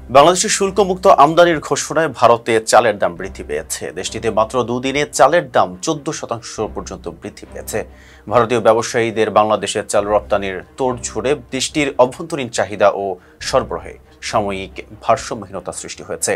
বাংলাদেশের শুল্কমুক্ত আমদানির ঘোষণায় ভারতে চালের দাম বৃদ্ধি পেয়েছে। দেশটিতে মাত্র দুদিনে চালের দাম 14% পর্যন্ত বৃদ্ধি পেয়েছে। ভারতীয় ব্যবসায়ীদের বাংলাদেশের চাল রপ্তানির তোড়জোড়ে দেশটির অভ্যন্তরীণ চাহিদা ও সরবরাহে সাময়িক ভারসাম্যহীনতা সৃষ্টি হয়েছে।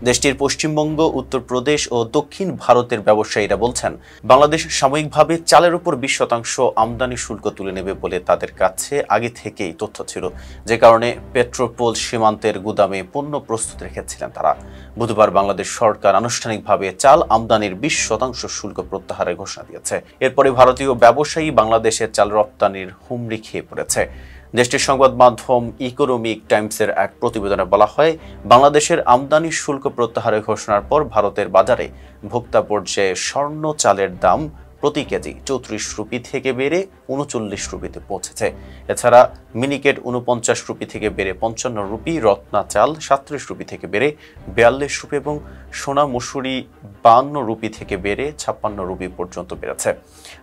দেশটির পশ্চিমবঙ্গ, উত্তরপ্রদেশ ও দক্ষিণ ভারতের ব্যবসায়ীরা বলছেন, বাংলাদেশ সাময়িকভাবে চালের উপর 20% আমদানি শুল্ক তুলে নেবে বলে তাদের কাছে আগে থেকেই তথ্য ছিল, যে কারণে পেট্রোপোল সীমান্তের গুদামে পণ্য প্রস্তুত রেখেছিলেন তারা। বুধবার বাংলাদেশ সরকার আনুষ্ঠানিকভাবে চাল আমদানির 20% শুল্ক প্রত্যাহারের ঘোষণা দিয়েছে। এরপরে ভারতীয় ব্যবসায়ী বাংলাদেশের চাল রপ্তানির হুমড়ি খেয়ে পড়েছে। দেশটির সংবাদ মাধ্যম ইকোনমিক টাইমসের এক প্রতিবেদনে বলা হয়, বাংলাদেশের আমদানি শুল্ক প্রত্যাহারের ঘোষণার পর ভারতের বাজারে ভোক্তা পর্যায়ে স্বর্ণ চালের দাম প্রতি কেজি 34 রুপি থেকে বেড়ে 39 রুপিতে পৌঁছেছে। এছাড়া মিনিকেট 49 রুপি থেকে বেড়ে 55 রুপি, রত্না চাল 37 রুপি থেকে বেড়ে 42 রুপি এবং সোনা মসুরি 52 রুপি থেকে বেড়ে 56 রুপি পর্যন্ত বেড়েছে।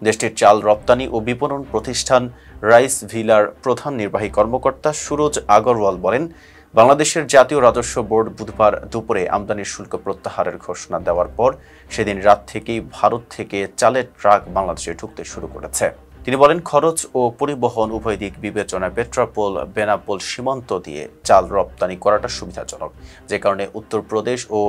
দেশটির চাল রপ্তানি ও বিপণন প্রতিষ্ঠান রাইস ভিলার প্রধান নির্বাহী কর্মকর্তা সুরজ আগরওয়াল বলেন, বাংলাদেশের জাতীয় রাজস্ব বোর্ড বুধবার দুপুরে আমদানির শুল্ক প্রত্যাহারের ঘোষণা দেওয়ার পর সেদিন রাত থেকেই ভারত থেকে চালের ট্রাক বাংলাদেশে ঢুকতে শুরু করেছে। তিনি বলেন, খরচ ও পরিবহন উভয় দিক বিবেচনায় পেট্রাপোল বেনাপোল সীমান্ত দিয়ে চাল রপ্তানি করাটা সুবিধাজনক, যে কারণে উত্তরপ্রদেশ ও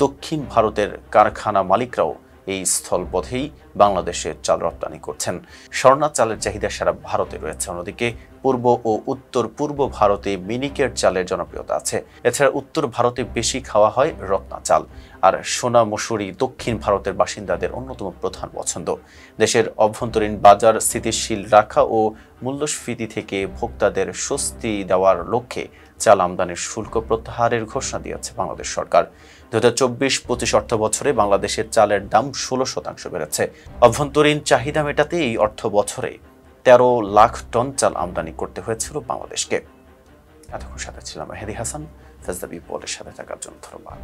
দক্ষিণ ভারতের কারখানা মালিকরাও এই স্থলপথেই বাংলাদেশে চাল রপ্তানি করছেন। স্বর্ণা চালের চাহিদা সারা ভারতে রয়েছে। অন্যদিকে পূর্ব ও উত্তর পূর্ব ভারতে মিনিকেট চালের জনপ্রিয়তা আছে। এছাড়া উত্তর ভারতে বেশি খাওয়া হয় রত্না চাল, আর সোনা মসুরি দক্ষিণ ভারতের বাসিন্দাদের অন্যতম প্রধান পছন্দ। দেশের অভ্যন্তরীণ বাজার স্থিতিশীল রাখা ও মূল্যস্ফীতি থেকে ভোক্তাদের স্বস্তি দেওয়ার লক্ষ্যে চাল আমদানির শুল্ক প্রত্যাহারের ঘোষণা দিয়েছে বাংলাদেশ সরকার। 2024-25 অর্থ বছরে বাংলাদেশের চালের দাম 16% বেড়েছে। অভ্যন্তরীণ চাহিদা মেটাতে এই অর্থ বছরে 13 লাখ টন চাল আমদানি করতে হয়েছিল বাংলাদেশকে। এতক্ষণ সাথে ছিলাম মেহেদী হাসান। ফেজ দ্য পিপলের সাথে থাকার জন্য ধন্যবাদ।